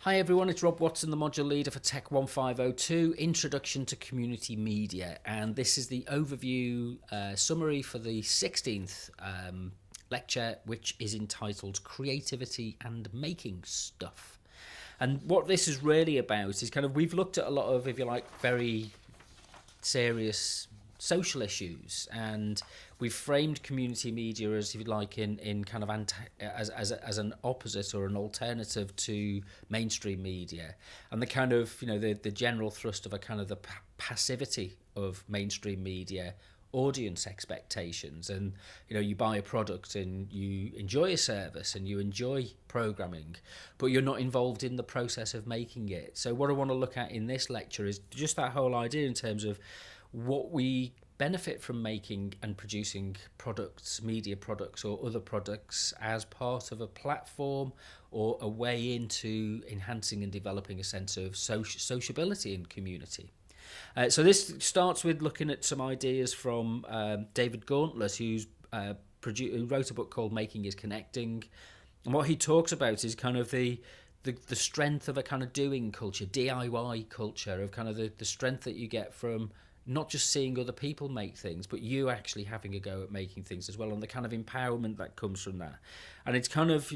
Hi everyone, it's Rob Watson, the module leader for TECH1502 Introduction to Community Media, and this is the overview summary for the 16th lecture, which is entitled Creativity and Making Stuff. And what this is really about is we've looked at a lot of, if you like, very serious social issues, and we've framed community media as, if you like, in kind of as an opposite or an alternative to mainstream media, and the kind of, the general thrust of a kind of the passivity of mainstream media audience expectations. And you buy a product and you enjoy a service and you enjoy programming, but you're not involved in the process of making it. So what I want to look at in this lecture is just that whole idea in terms of what we benefit from making and producing products, media products or other products, as part of a platform or a way into enhancing and developing a sense of sociability and community. So this starts with looking at some ideas from David Gauntlet, who wrote a book called Making is Connecting. And what he talks about is kind of the strength of a kind of doing culture, DIY culture, of kind of the strength that you get from not just seeing other people make things, but you actually having a go at making things as well, and the kind of empowerment that comes from that. And it's kind of,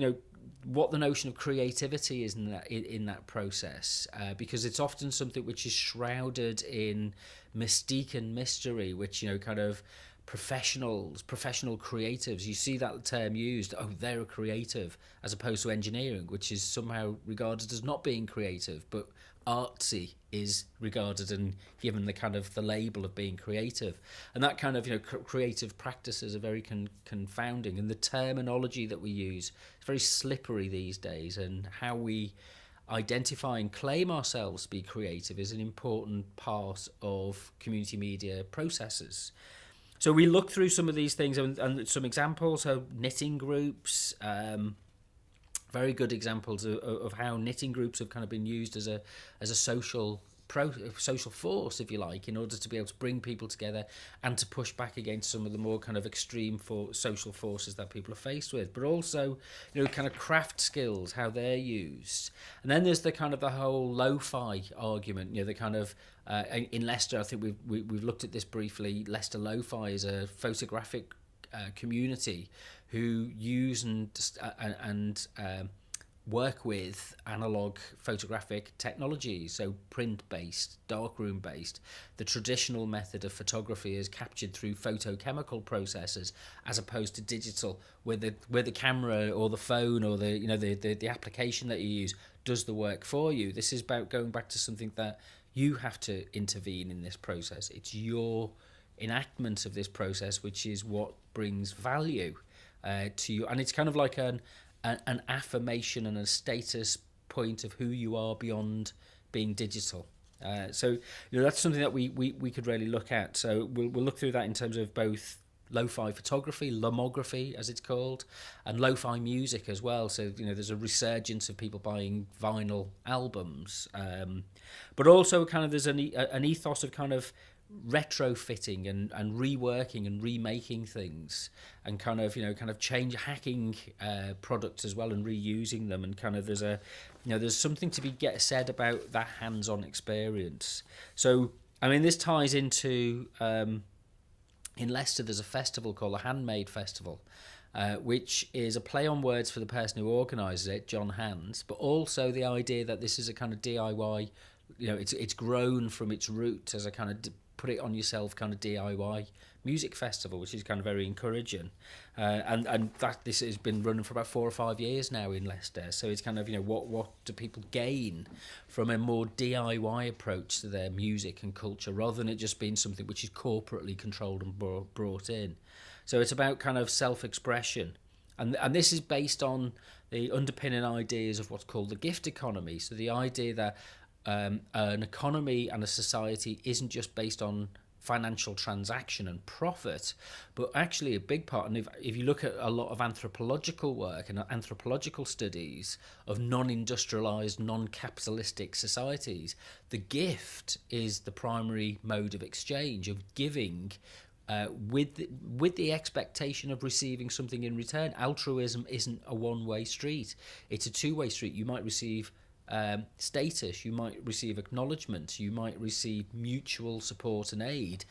what the notion of creativity is in that process, because it's often something which is shrouded in mystique and mystery, which, kind of professional creatives, you see that term used, oh, they're a creative, as opposed to engineering, which is somehow regarded as not being creative, but artsy is regarded and given the kind of the label of being creative. And that kind of, creative practices are very confounding, and the terminology that we use is very slippery these days, and how we identify and claim ourselves to be creative is an important part of community media processes. So we look through some of these things and some examples. So knitting groups, very good examples of how knitting groups have kind of been used as a social force, if you like, in order to be able to bring people together and to push back against some of the more kind of extreme social forces that people are faced with. But also, kind of craft skills, how they're used. And then there's the kind of the whole lo-fi argument, the kind of in Leicester, I think we've looked at this briefly. Leicester Lo-Fi is a photographic community who use and work with analog photographic technologies, so print-based, darkroom-based. The traditional method of photography is captured through photochemical processes, as opposed to digital, where the camera or the phone or the application that you use does the work for you. This is about going back to something that you have to intervene in this process. It's your enactment of this process which is what brings value to you, and it's kind of like an affirmation and a status point of who you are beyond being digital. So that's something that we could really look at. So we'll look through that in terms of both lo-fi photography, lomography as it's called, and lo-fi music as well. So there's a resurgence of people buying vinyl albums, but also kind of there's an ethos of kind of retrofitting and reworking and remaking things, and kind of hacking products as well and reusing them, and kind of there's something to be said about that hands-on experience. So I mean, this ties into in Leicester there's a festival called the Handmade Festival, which is a play on words for the person who organises it, John Hands, but also the idea that this is a kind of DIY, it's grown from its root as a kind of put it on yourself kind of DIY music festival, which is kind of very encouraging, and that this has been running for about 4 or 5 years now in Leicester. So it's kind of what do people gain from a more DIY approach to their music and culture, rather than it just being something which is corporately controlled and brought in. So it's about kind of self-expression, and this is based on the underpinning ideas of what's called the gift economy. So the idea that an economy and a society isn't just based on financial transaction and profit, but actually a big part, and if you look at a lot of anthropological work and anthropological studies of non-industrialized, non-capitalistic societies, the gift is the primary mode of exchange, of giving, with the expectation of receiving something in return. Altruism isn't a one-way street, it's a two-way street. You might receive status, you might receive acknowledgement, you might receive mutual support and aid,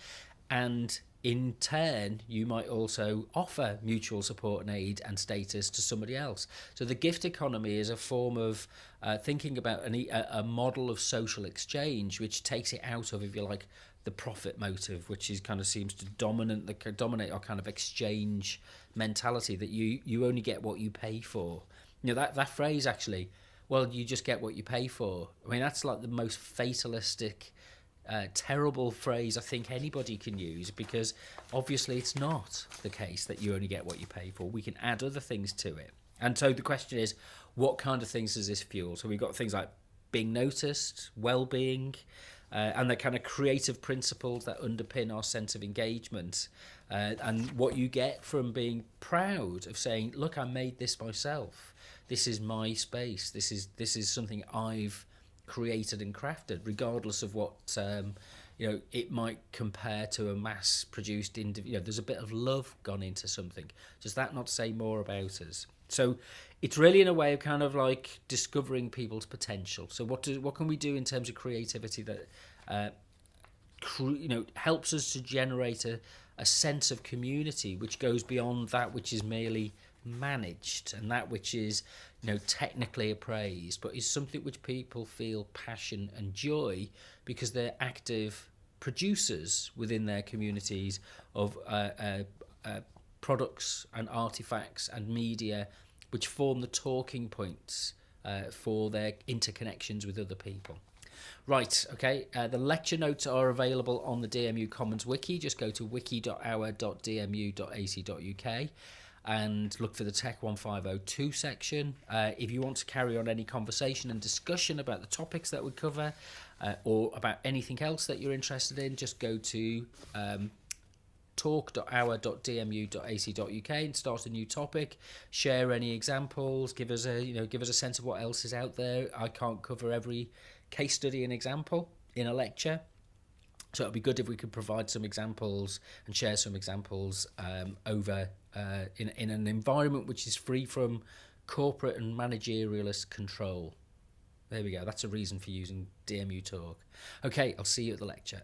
and in turn you might also offer mutual support and aid and status to somebody else. So the gift economy is a form of thinking about a model of social exchange which takes it out of, if you like, the profit motive, which is kind of seems to dominate our kind of exchange mentality, that you only get what you pay for. That phrase, actually, well, you just get what you pay for. I mean, that's like the most fatalistic, terrible phrase I think anybody can use, because obviously it's not the case that you only get what you pay for. We can add other things to it. And so the question is, what kind of things does this fuel? So we've got things like being noticed, well-being, and the kind of creative principles that underpin our sense of engagement, and what you get from being proud of saying, look, I made this myself. This is my space. This is something I've created and crafted, regardless of what it might compare to a mass-produced individual. There's a bit of love gone into something. Does that not say more about us? So it's really in a way of kind of like discovering people's potential. So what can we do in terms of creativity that helps us to generate a sense of community which goes beyond that which is merely managed and that which is technically appraised, but is something which people feel passion and joy because they're active producers within their communities of products and artifacts and media which form the talking points for their interconnections with other people. Right, okay, the lecture notes are available on the DMU Commons wiki. Just go to wiki.our.dmu.ac.uk and look for the TECH1502 section. If you want to carry on any conversation and discussion about the topics that we cover, or about anything else that you're interested in, just go to talk.our.dmu.ac.uk and start a new topic. Share any examples. Give us a sense of what else is out there. I can't cover every case study and example in a lecture, so it'd be good if we could provide some examples and share some examples over in an environment which is free from corporate and managerialist control. There we go. That's a reason for using DMU Talk. Okay, I'll see you at the lecture.